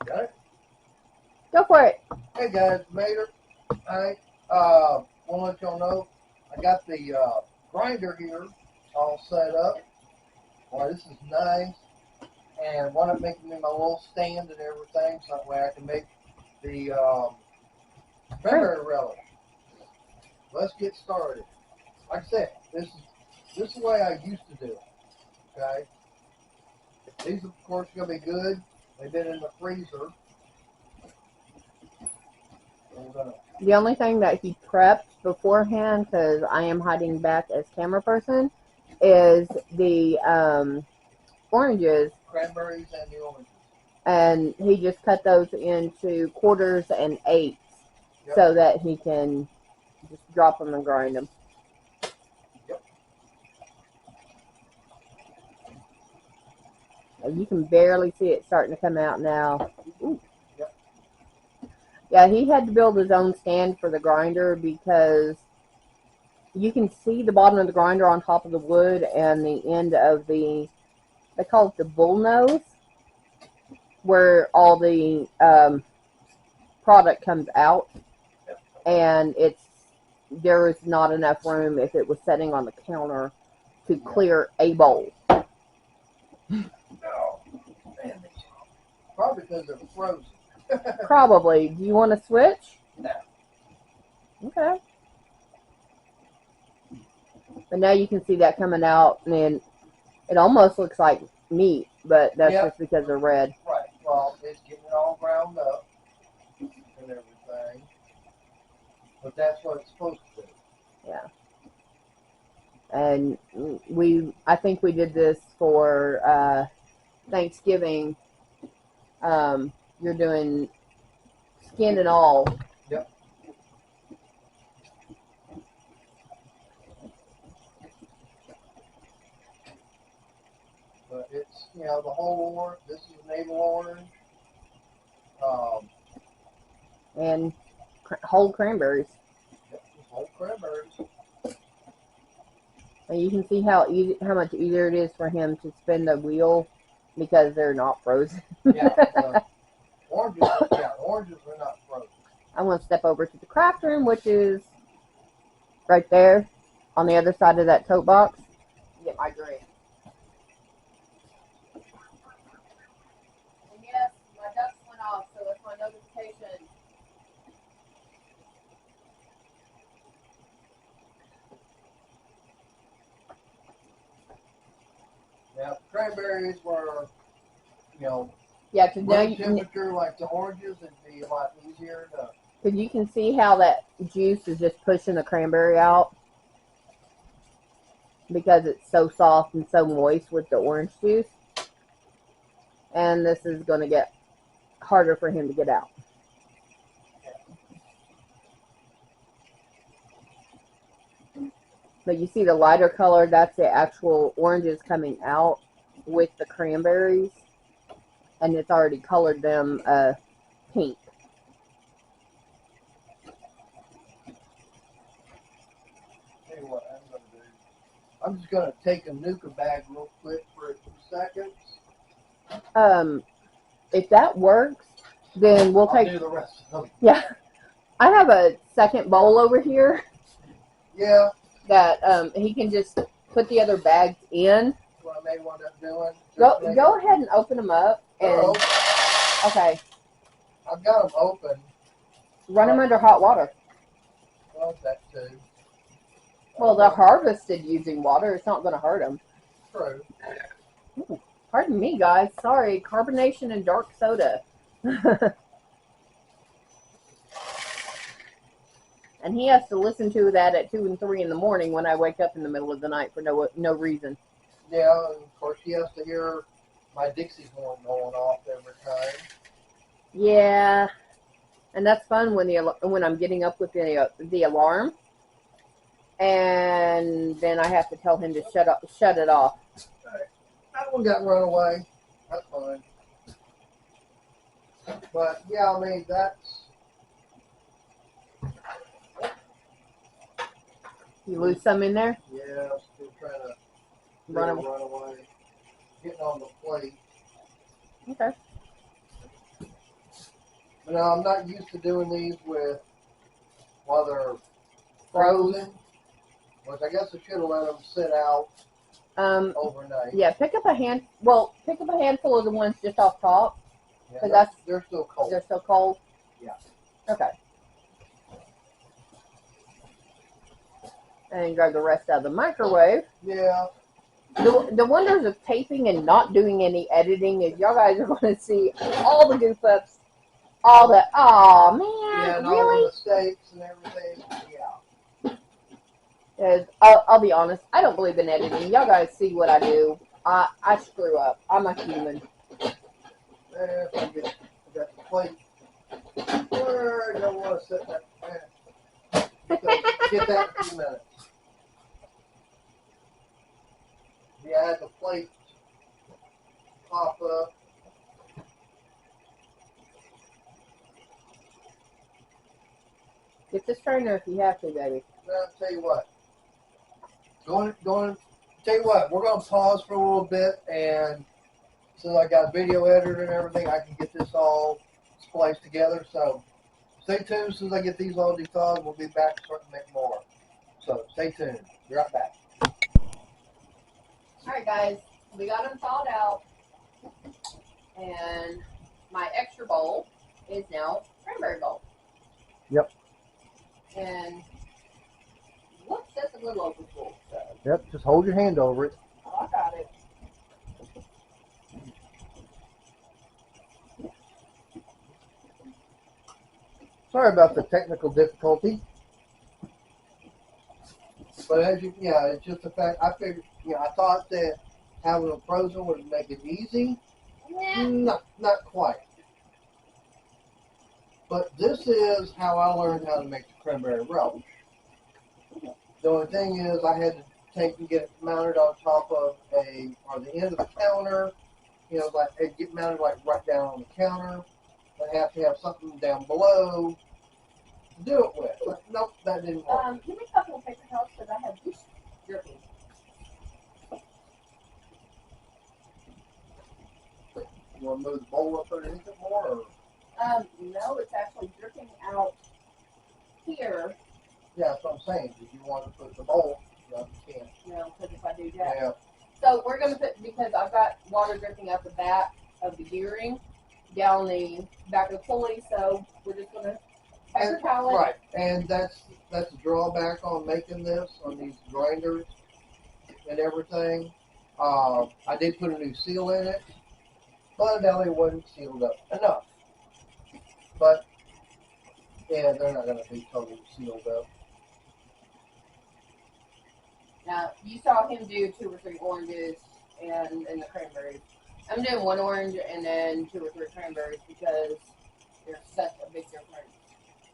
Got it? Go for it. Hey guys, made her. Alright. Want to let y'all know I got the grinder here all set up. Boy, this is nice. And wound up making me my little stand and everything, so that way I can make the cranberry relish. Let's get started. Like I said, this is the way I used to do it. Okay. These of course are gonna be good. They've been in the freezer. The only thing that he prepped beforehand, because I am hiding back as camera person, is the oranges. Cranberries and the oranges. And he just cut those into quarters and eighths, yep, so that he can just drop them and grind them. Yep. You can barely see it starting to come out now. Ooh. Yep. Yeah, he had to build his own stand for the grinder because you can see the bottom of the grinder on top of the wood and the end of they call it the bull nose, where all the product comes out, and there is not enough room if it was sitting on the counter to clear a bowl. No. Man, probably because they're frozen. Probably. Do you want to switch? No. Okay. But now you can see that coming out, and it almost looks like meat, but that's just because they're red. Right. Well, it's getting it all ground up and everything. But that's what it's supposed to do. Yeah. And I think we did this for Thanksgiving. You're doing skin and all. Yep. But it's, the whole orange. This is navel orange. And whole cranberries. Yep, whole cranberries. And you can see how much easier it is for him to spin the wheel because they're not frozen. Yeah, oranges are not frozen. I'm going to step over to the craft room, which is right there on the other side of that tote box. Get my drink. And yes, my ducks went off, so that's my notification. Now, cranberries were, yeah, because now temperature like the oranges, it'd be a lot easier to. Because you can see how that juice is just pushing the cranberry out because it's so soft and so moist with the orange juice. And this is going to get harder for him to get out. But you see the lighter color, that's the actual oranges coming out with the cranberries. And it's already colored them pink. Tell you what I'm going to do. I'm just going to take a nuka bag real quick for a few seconds. If that works, then we'll I'll do the rest of them. Yeah. I have a second bowl over here. Yeah. That he can just put the other bags in. What I may wind up doing. Go ahead and open them up. And okay. I've got them open. Run them under hot water. Well, that too. Well, they're harvested using water. It's not going to hurt them. True. Ooh, pardon me, guys. Sorry. Carbonation and dark soda. And he has to listen to that at 2 and 3 in the morning when I wake up in the middle of the night for no reason. Yeah, and of course he has to hear my Dixie horn going off every time. Yeah, and that's fun when I'm getting up with the alarm, and then I have to tell him to shut it off. Right. That one got run away. That's fine. But yeah, I mean that's. You lose some in there? Yeah, I'm still trying to run away. Getting on the plate. Okay. Now, I'm not used to doing these while they're Froze. frozen, which I guess I should have let them sit out overnight. Yeah, pick up a handful of the ones just off top. Yeah, 'Cause they're still cold. They're still cold? Yeah. Okay. And grab the rest out of the microwave. Yeah. The wonders of taping and not doing any editing is y'all guys are going to see all the goof ups, all the, aw, man, Yeah, and really? all the mistakes and everything. Yeah. 'Cause I'll be honest, I don't believe in editing. Y'all guys see what I do. I screw up. I'm a human. If I got the plate. Where do I want to set that? Get that in a few minutes. Yeah, I had the plate pop up. Get the strainer if you have to, baby. I'll tell you what. Tell you what, we're going to pause for a little bit, and since I got a video editor and everything, I can get this all spliced together. So stay tuned. As soon as I get these all dethawed, we'll be back starting to make more. So stay tuned. Be right back. Alright guys, we got them thawed out, and my extra bowl is now cranberry bowl. Yep. And what's that the little open for? So, Yep, just hold your hand over it. I got it. Sorry about the technical difficulty. But it's just the fact, I figured, I thought that having them frozen would make it easy. Nah. Not quite. But this is how I learned how to make the cranberry relish. The only thing is I had to take and get it mounted on top of or the end of the counter. Like it'd get mounted like right down on the counter. I have to have something down below to do it with. But nope, that didn't work. Give me a couple of paper towels because I have this dripping. You want to move the bowl up underneath it more? Or? No, it's actually dripping out here. Yeah, that's what I'm saying. If you want to put the bowl, you can. No, because if I do that. Yeah. So we're going to put, because I've got water dripping out the back of the gearing, down the back of the pulley, so we're just going to paper towel it. Right, and that's the drawback on making this, on these grinders and everything. I did put a new seal in it, but now it wasn't sealed up enough. But, yeah, they're not going to be totally sealed up. Now, you saw him do 2 or 3 oranges and the cranberries. I'm doing 1 orange and then 2 or 3 cranberries because there's such a big difference.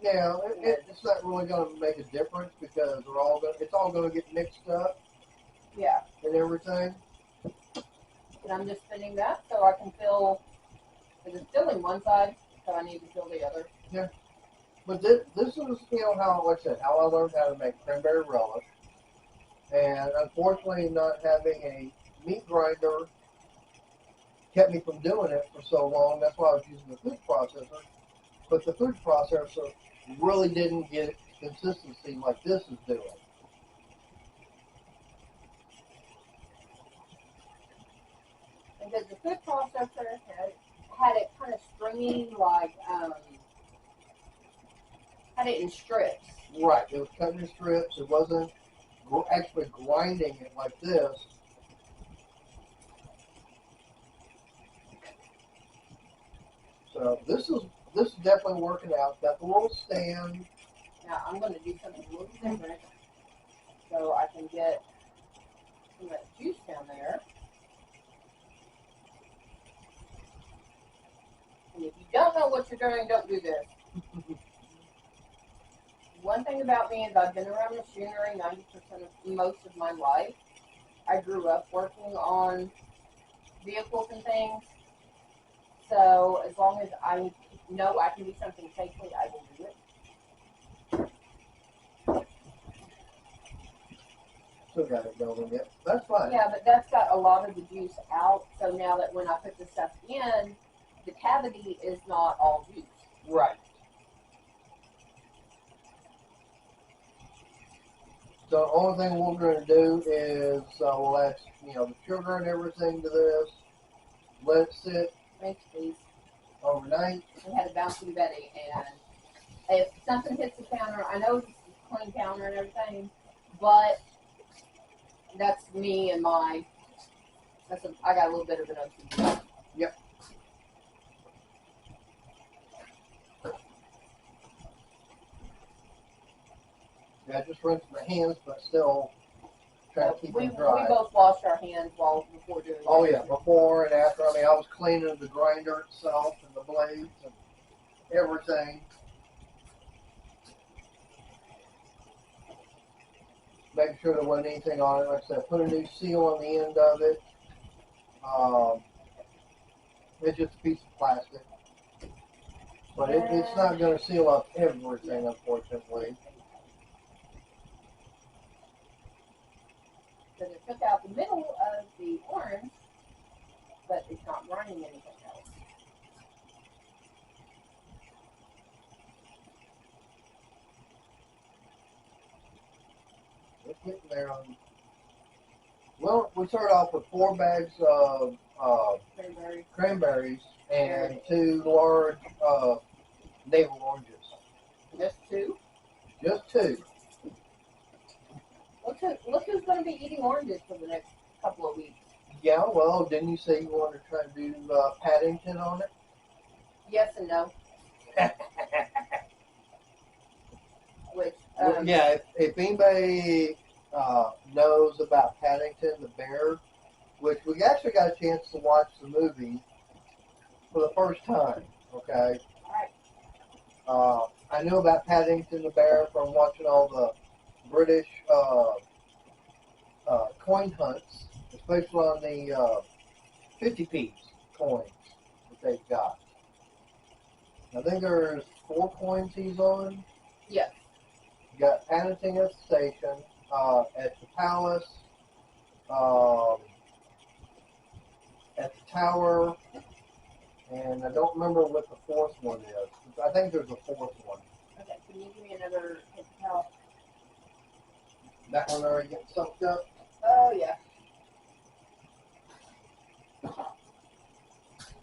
Yeah, it's not really going to make a difference because it's all going to get mixed up. Yeah. And everything. And I'm just spinning that so I can fill, because it's filling one side, so I need to fill the other. Yeah. But this is, how, like I said, how I learned how to make cranberry relish. And unfortunately, not having a meat grinder kept me from doing it for so long. That's why I was using the food processor. But the food processor really didn't get consistency like this is doing. Because the food processor had it kind of stringy, like, had it in strips. Right, it was cutting in strips. It wasn't actually grinding it like this. So this is definitely working out. Got the little stand. Now I'm going to do something a little different so I can get some of that juice down there. And if you don't know what you're doing, don't do this. One thing about me is I've been around machinery 90% of most of my life. I grew up working on vehicles and things. So as long as I know I can do something safely, I will do it. Still got it building yet. That's fine. Yeah, but that's got a lot of the juice out. So now that when I put the stuff in, the cavity is not all juice. Right. So the only thing we're going to do is we'll add, the sugar and everything to this. Let it sit Thanks, please. overnight. We had a bouncy Betty, and if something hits the counter, I know it's a clean counter and everything, but that's me and I got a little bit of an OCD. Yep. Yeah, just rinse my hands, but still try to keep We them dry. both washed our hands before doing it. Oh yeah, before and after. I mean, I was cleaning the grinder itself and the blades and everything. Making sure there wasn't anything on it. Like I said, put a new seal on the end of it. It's just a piece of plastic. But it's not going to seal up everything, unfortunately. Because it took out the middle of the orange, but it's not grinding anything else. It's getting there. Well, we started off with 4 bags of cranberries and 2 large navel oranges. Just 2? Just 2. Look who's going to be eating oranges for the next couple of weeks. Yeah, well, didn't you say you wanted to try to do Paddington on it? Yes and no. Which, yeah, if anybody knows about Paddington the bear, which we actually got a chance to watch the movie for the first time, okay? Alright. I knew about Paddington the bear from watching all the British coin hunts, especially on the 50p coins that they've got. I think there's 4 coins he's on. Yes. You got Paddington at the station, at the palace, at the tower, and I don't remember what the 4th one is. I think there's a 4th one. Okay, can you give me another towel? That one already getting soaked up? Oh, yeah.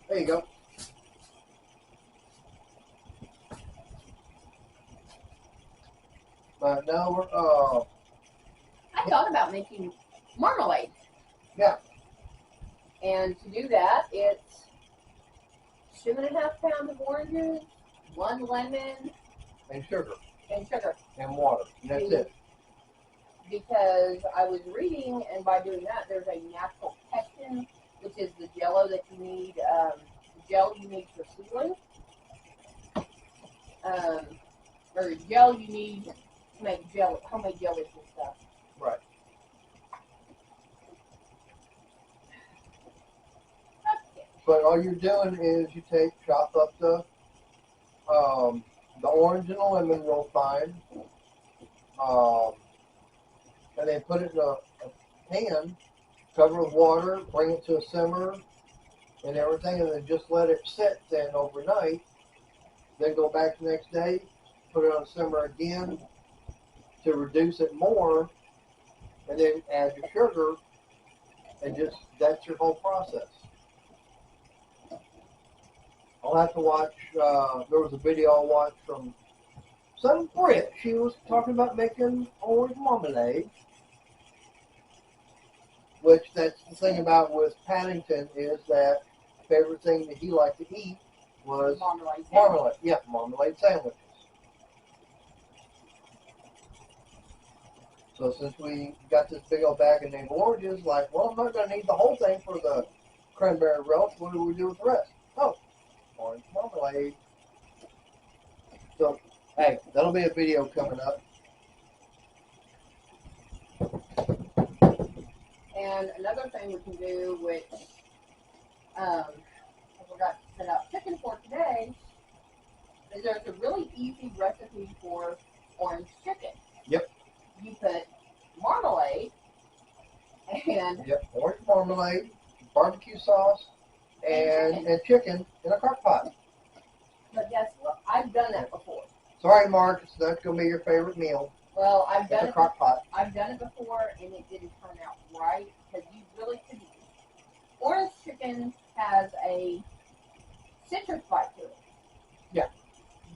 There you go. But no, I thought about making marmalade. Yeah. And to do that, it's 2.5 pounds of oranges, 1 lemon, and sugar, and sugar. and water. And that's it. Because I was reading, and by doing that, there's a natural pectin, which is the jello that you need, gel you need for sealing, or gel you need to make homemade jellies and stuff. Right. But all you're doing is you chop up the orange and the lemon real fine, and then put it in a pan, cover with water, bring it to a simmer, and everything, and then just let it sit then overnight. Then go back the next day, put it on a simmer again to reduce it more, and then add your sugar, and that's your whole process. I'll have to watch, there was a video I watched from some Brit. She was talking about making orange marmalade, which that's the thing about with Paddington is that favorite thing that he liked to eat was marmalade. Yeah, marmalade sandwiches. So since we got this big old bag of navel oranges, like, well, I'm not going to need the whole thing for the cranberry relish. What do we do with the rest? Oh, orange marmalade. So, hey, that'll be a video coming up. And another thing we can do, which I forgot to set out chicken for today, is there's a really easy recipe for orange chicken. Yep. You put marmalade and orange marmalade, barbecue sauce, and chicken in a crock pot. But guess what? I I've done that before. Sorry, Mark, that's gonna be your favorite meal. Well, I've It's done a it. crock pot. I've done it before, and it didn't turn out right because you really couldn't. Orange chicken has a citrus bite to it. Yeah.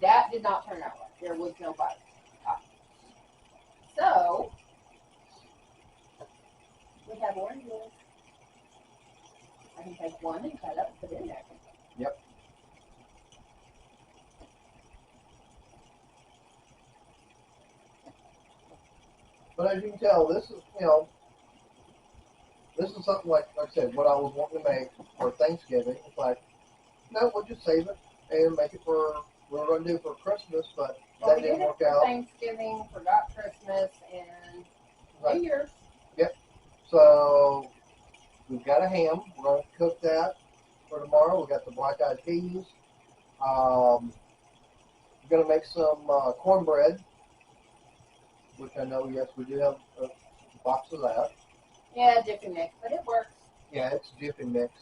That did not turn out right. There was no bite. So we have oranges. I can take one and cut up and put it in there. Yep. But as you can tell, this is, this is something like I said, what I was wanting to make for Thanksgiving. It's like, no, we'll just save it and make it for what we're going to do for Christmas, but Well, that we didn't did it work for out. Thanksgiving, forgot Christmas, and Right. New Year's. Yep. So we've got a ham. We're going to cook that for tomorrow. We've got the black-eyed peas. We're going to make some cornbread, which I know, yes, we do have a box of that. Yeah, Jiffy mix, but it works. Yeah, it's Jiffy mix.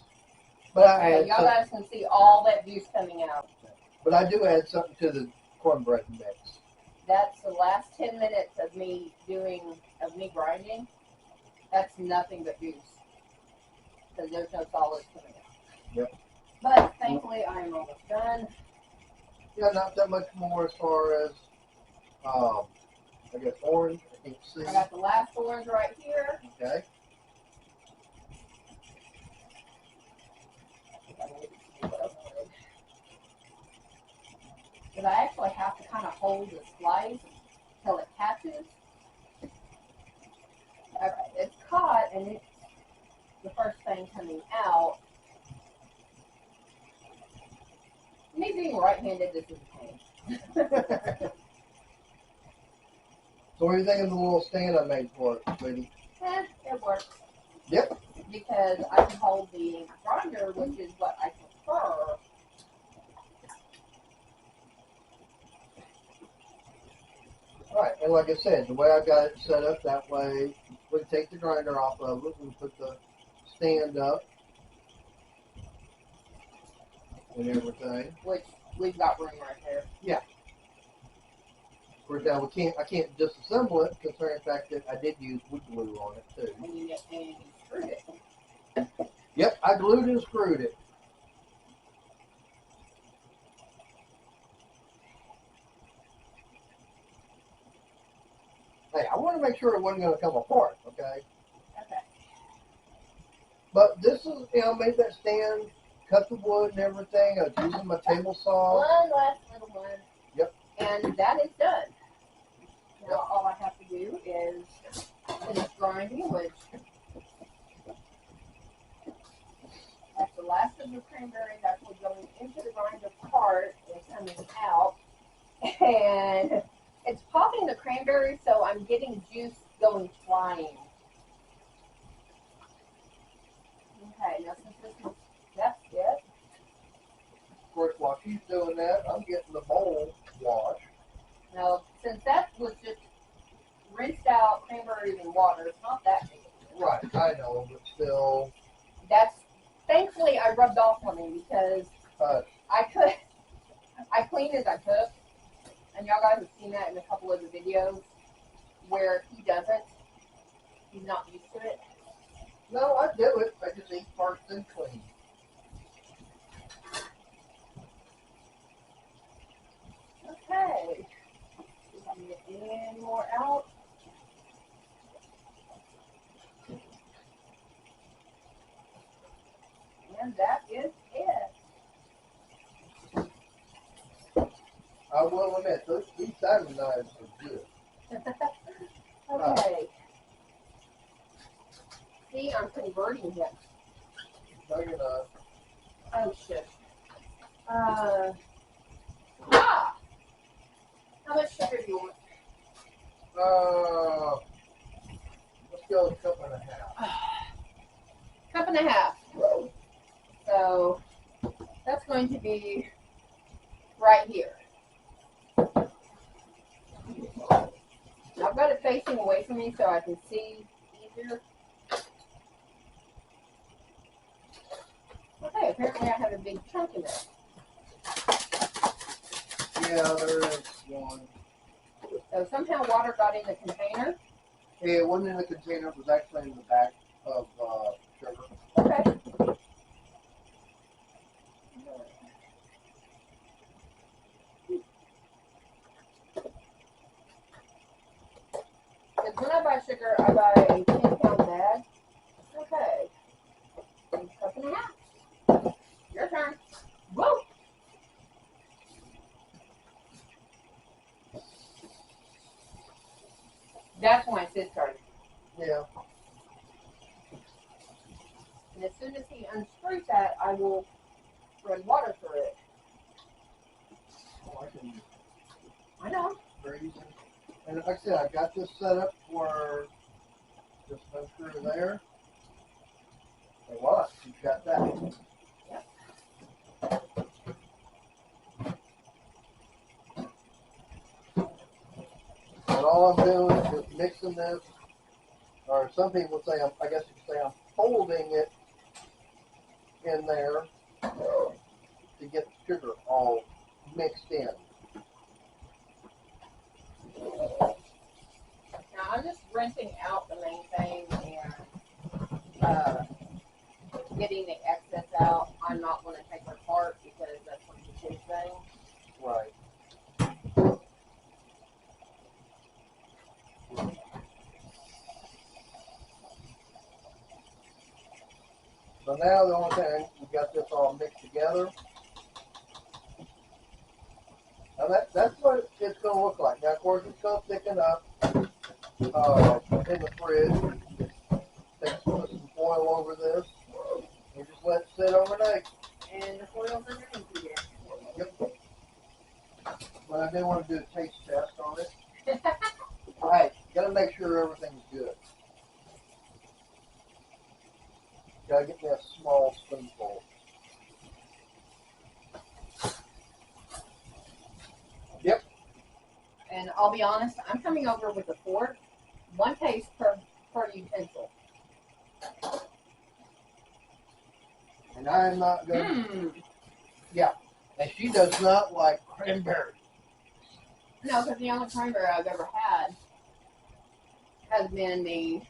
But I Okay, add y'all guys can see all that juice coming out. But I do add something to the cornbread mix. That's the last 10 minutes of me grinding. That's nothing but juice. Because there's no solids coming out. Yep. But thankfully, I'm almost done. Yeah, not that much more as far as, I guess, orange. I can't see. I got the last orange right here. Okay. But I actually have to kind of hold the slice till it catches. Alright, it's caught and it's the first thing coming out. Me being right-handed, this is a pain. So what do you think of the little stand I made for it, sweetie? It works. Yep. Because I can hold the grinder, which is what I prefer. Right, and like I said, the way I got it set up, that way we can take the grinder off of it and put the stand up and everything. Which we've got room right there. Yeah. For now, I can't disassemble it, considering the fact that I did use wood glue on it too. And you screwed it. Yep, I glued and screwed it. Hey, I want to make sure it wasn't going to come apart, okay? Okay. But this is, made that stand, cut the wood and everything. I was using my table saw. One last little one. Yep. And that is done. Now Yep. all I have to do is finish grinding, which that's the last of the cranberries actually going into the grinder part and coming out. And it's popping the cranberry, so I'm getting juice going flying. Okay, now since this is, that's it. Of course, while she's doing that, I'm getting the bowl washed. Now, since that was just rinsed out cranberries and water, it's not that big. Right, I know, but still. That's, thankfully I rubbed off on him because I cleaned as I cook. And y'all guys have seen that in a couple of the videos where he doesn't. He's not used to it. No, I do it. I just eat first and clean. Okay. See if I can get any more out. And that is it. I will admit, these diamond knives are good. Okay. See, I'm converting him. Big enough. Oh shit. How much sugar do you want? Let's go a cup and a half. Cup and a half. So that's going to be right here. I've got it facing away from me so I can see easier. Okay, apparently I have a big chunk in there. Yeah, there is one. So somehow water got in the container. It wasn't in the container. It was actually in the back of sugar. Okay. Because when I buy sugar, I buy a 10-pound bag. Okay. Cup and a half. Your turn. Whoa. That's why Sid started. Yeah. And as soon as he unscrews that, I will run water through it. Oh, I know. very easy. And like I said, I got this set up for just unscrew there. And voila, you got that. Yep. And all I'm doing is just mixing this, or some people say, I guess you could say I'm folding it in there to get the sugar all mixed in. Now I'm just rinsing out the main thing and getting the excess out. I'm not going to take it apart because that's what the kids thing. Right. So now the only thing, we got this all mixed together. Now that's what it's going to look like. Now, of course, it's going to thicken up in the fridge. Put some foil over this. And just let it sit overnight. And the foil's underneath here. Yep. But I do want to do a taste test on it. Alright, got to make sure everything's good. Got to get me a small spoonful. Yep. And I'll be honest, I'm coming over with a fork, one taste per utensil. And I'm not going to... Yeah. And she does not like cranberry. No, because the only cranberry I've ever had has been the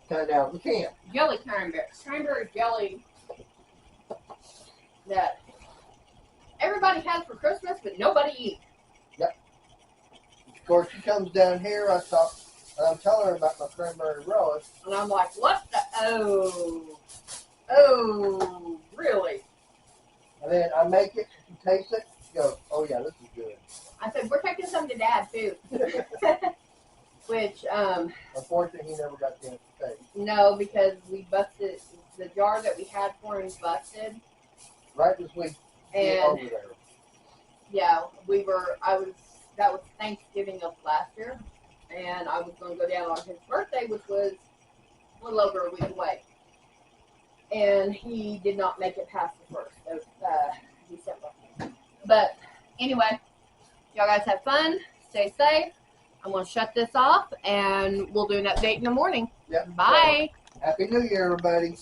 Kind out the can. jelly cranberry jelly that everybody has for Christmas, but nobody eats. Yep. Of course, she comes down here. I'm telling her about my cranberry relish. And I'm like, what the? Oh, really? And then I make it. She tastes it. She goes, oh yeah, this is good. I said, we're taking some to Dad, too. Which, Unfortunately, he never got a chance to taste. no, because we busted, the jar that we had for him busted. Right as we get And, over there. yeah, that was Thanksgiving of last year. And I was going to go down on his birthday, which was a little over a week away. And he did not make it past the 1st of December. But anyway, y'all guys have fun. Stay safe. I'm going to shut this off, and we'll do an update in the morning. Yep. Bye. So, Happy New Year, everybody.